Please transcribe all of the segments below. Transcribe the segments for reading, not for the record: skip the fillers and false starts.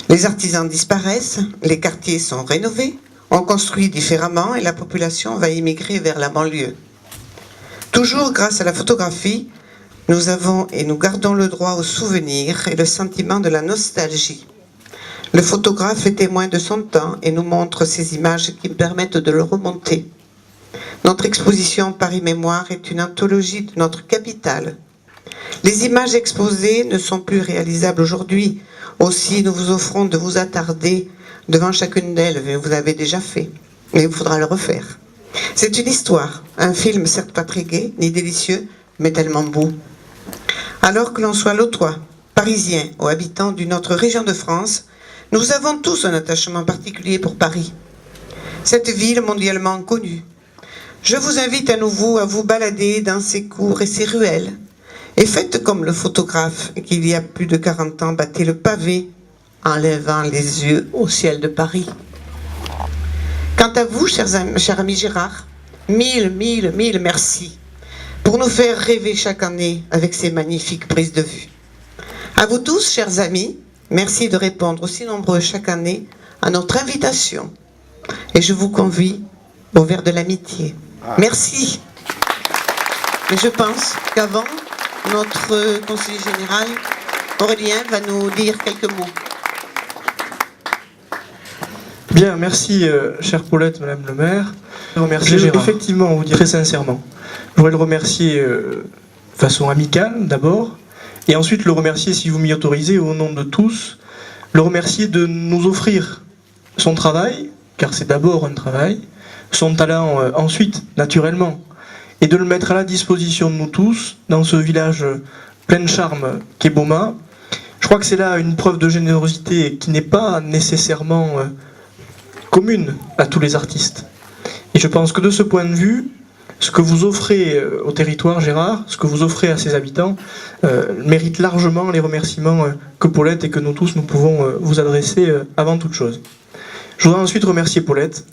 Les artisans disparaissent, les quartiers sont rénovés, on construit différemment et la population va immigrer vers la banlieue. Toujours grâce à la photographie, nous avons et nous gardons le droit au souvenir et le sentiment de la nostalgie. Le photographe est témoin de son temps et nous montre ces images qui permettent de le remonter. Notre exposition Paris Mémoire est une anthologie de notre capitale. Les images exposées ne sont plus réalisables aujourd'hui. Aussi, nous vous offrons de vous attarder devant chacune d'elles, mais vous l'avez déjà fait. Mais il faudra le refaire. C'est une histoire, un film certes pas très gai, ni délicieux, mais tellement beau. Alors que l'on soit lotois, parisien ou habitant d'une autre région de France, nous avons tous un attachement particulier pour Paris. Cette ville mondialement connue. Je vous invite à nouveau à vous balader dans ses cours et ses ruelles. Et faites comme le photographe qui, il y a plus de 40 ans, battait le pavé en levant les yeux au ciel de Paris. Quant à vous, cher ami Gérard, mille merci pour nous faire rêver chaque année avec ces magnifiques prises de vue. À vous tous, chers amis, merci de répondre aussi nombreux chaque année à notre invitation. Et je vous convie au verre de l'amitié. Merci. Mais je pense qu'avant, notre conseiller général, Aurélien, va nous dire quelques mots. Bien, merci, chère Paulette, Madame le maire. Je remercie effectivement, vous dire très sincèrement. Je voudrais le remercier de façon amicale, d'abord, et ensuite le remercier, si vous m'y autorisez, au nom de tous, le remercier de nous offrir son travail, car c'est d'abord un travail, son talent ensuite, naturellement, et de le mettre à la disposition de nous tous, dans ce village plein de charme qu'est Bauma. Je crois que c'est là une preuve de générosité qui n'est pas nécessairement commune à tous les artistes. Et je pense que de ce point de vue, ce que vous offrez au territoire, Gérard, ce que vous offrez à ses habitants, mérite largement les remerciements que Paulette et que nous tous, nous pouvons vous adresser avant toute chose. Je voudrais ensuite remercier Paulette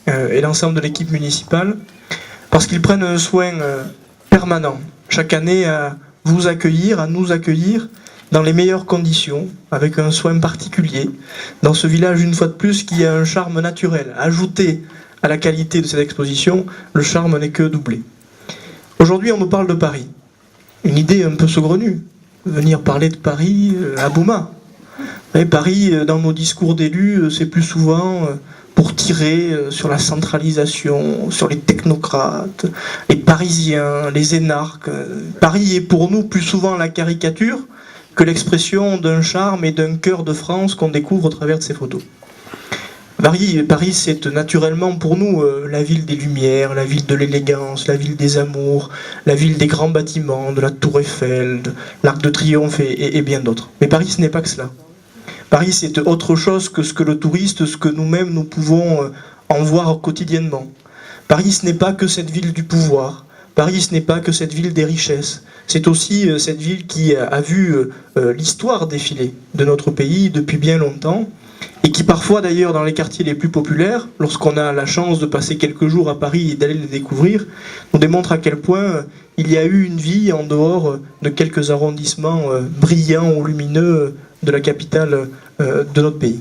et l'ensemble de l'équipe municipale, parce qu'ils prennent un soin permanent, chaque année, à vous accueillir, à nous accueillir, dans les meilleures conditions, avec un soin particulier, dans ce village, une fois de plus, qui a un charme naturel. Ajouté à la qualité de cette exposition, le charme n'est que doublé. Aujourd'hui, on nous parle de Paris. Une idée un peu saugrenue, venir parler de Paris à Bauma. Mais Paris, dans nos discours d'élus, c'est plus souvent pour tirer sur la centralisation, sur les technocrates, les Parisiens, les énarques. Paris est pour nous plus souvent la caricature que l'expression d'un charme et d'un cœur de France qu'on découvre au travers de ces photos. Paris, c'est naturellement pour nous la ville des Lumières, la ville de l'élégance, la ville des amours, la ville des grands bâtiments, de la Tour Eiffel, de l'Arc de Triomphe et bien d'autres. Mais Paris, ce n'est pas que cela. Paris, c'est autre chose que ce que le touriste, ce que nous-mêmes, nous pouvons en voir quotidiennement. Paris, ce n'est pas que cette ville du pouvoir. Paris, ce n'est pas que cette ville des richesses. C'est aussi cette ville qui a vu l'histoire défiler de notre pays depuis bien longtemps, et qui parfois d'ailleurs dans les quartiers les plus populaires, lorsqu'on a la chance de passer quelques jours à Paris et d'aller les découvrir, nous démontre à quel point il y a eu une vie en dehors de quelques arrondissements brillants ou lumineux de la capitale de notre pays.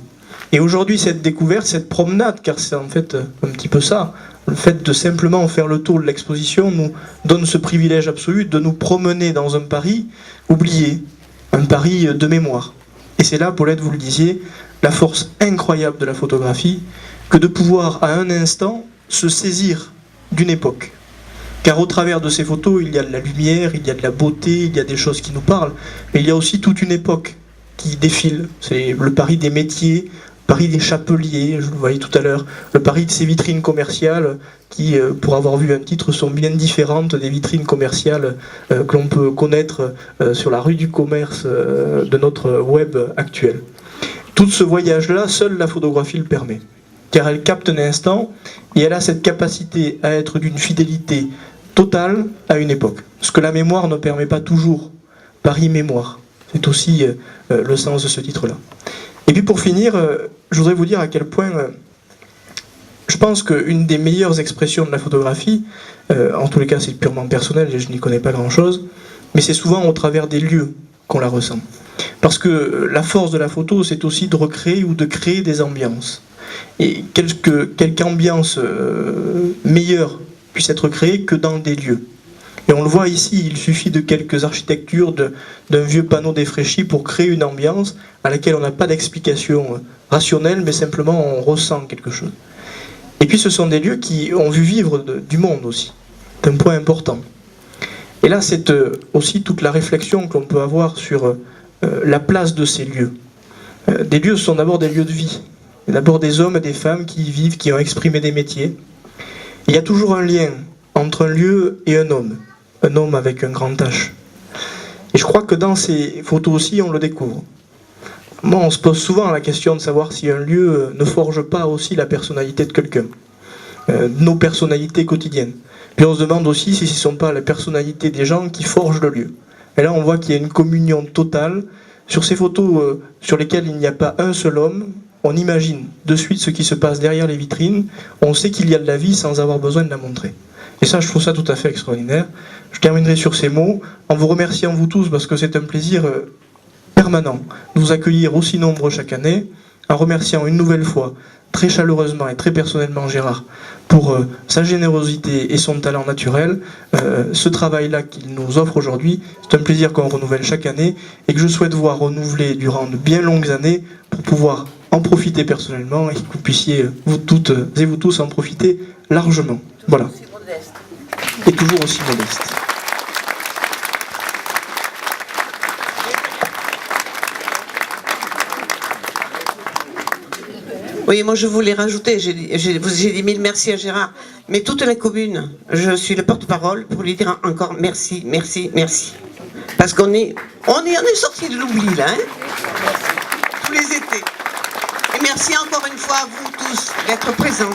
Et aujourd'hui, cette découverte, cette promenade, car c'est en fait un petit peu ça, le fait de simplement faire le tour de l'exposition nous donne ce privilège absolu de nous promener dans un Paris oublié, un Paris de mémoire. Et c'est là, Paulette, vous le disiez, la force incroyable de la photographie, que de pouvoir à un instant se saisir d'une époque. Car au travers de ces photos, il y a de la lumière, il y a de la beauté, il y a des choses qui nous parlent, mais il y a aussi toute une époque qui défile. C'est le Paris des métiers, Paris des chapeliers, je le voyais tout à l'heure, le Paris de ces vitrines commerciales qui, pour avoir vu un titre, sont bien différentes des vitrines commerciales que l'on peut connaître sur la rue du commerce de notre web actuel. Tout ce voyage-là, seule la photographie le permet, car elle capte un instant et elle a cette capacité à être d'une fidélité totale à une époque. Ce que la mémoire ne permet pas toujours. Paris Mémoire, c'est aussi le sens de ce titre-là. Et puis pour finir, je voudrais vous dire à quel point je pense qu'une des meilleures expressions de la photographie, en tous les cas c'est purement personnel et je n'y connais pas grand-chose, mais c'est souvent au travers des lieux qu'on la ressent. Parce que la force de la photo, c'est aussi de recréer ou de créer des ambiances. Et quelque ambiance meilleure puisse être créée que dans des lieux. Et on le voit ici, il suffit de quelques architectures, d'un vieux panneau défraîchi pour créer une ambiance à laquelle on n'a pas d'explication rationnelle, mais simplement on ressent quelque chose. Et puis ce sont des lieux qui ont vu vivre du monde aussi. C'est un point important. Et là, c'est aussi toute la réflexion que l'on peut avoir sur la place de ces lieux. Des lieux sont d'abord des lieux de vie. D'abord des hommes et des femmes qui y vivent, qui ont exprimé des métiers. Il y a toujours un lien entre un lieu et un homme avec un grand H. Et je crois que dans ces photos aussi, on le découvre. Moi, on se pose souvent la question de savoir si un lieu ne forge pas aussi la personnalité de quelqu'un, nos personnalités quotidiennes. Puis on se demande aussi si ce ne sont pas les personnalités des gens qui forgent le lieu. Et là, on voit qu'il y a une communion totale. Sur ces photos sur lesquelles il n'y a pas un seul homme, on imagine de suite ce qui se passe derrière les vitrines. On sait qu'il y a de la vie sans avoir besoin de la montrer. Et ça, je trouve ça tout à fait extraordinaire. Je terminerai sur ces mots en vous remerciant vous tous parce que c'est un plaisir permanent de vous accueillir aussi nombreux chaque année, en remerciant une nouvelle fois très chaleureusement et très personnellement Gérard pour sa générosité et son talent naturel. Ce travail-là qu'il nous offre aujourd'hui, c'est un plaisir qu'on renouvelle chaque année et que je souhaite voir renouveler durant de bien longues années pour pouvoir en profiter personnellement et que vous puissiez, vous toutes et vous tous, en profiter largement. Voilà. Et toujours aussi modeste. Oui, moi je voulais rajouter, j'ai dit mille merci à Gérard, mais toute la commune, je suis le porte-parole pour lui dire encore merci, merci, merci. Parce qu'on est sorti de l'oubli là, hein, tous les étés. Et merci encore une fois à vous tous d'être présents.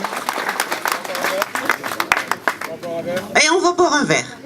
Et on va boire un verre.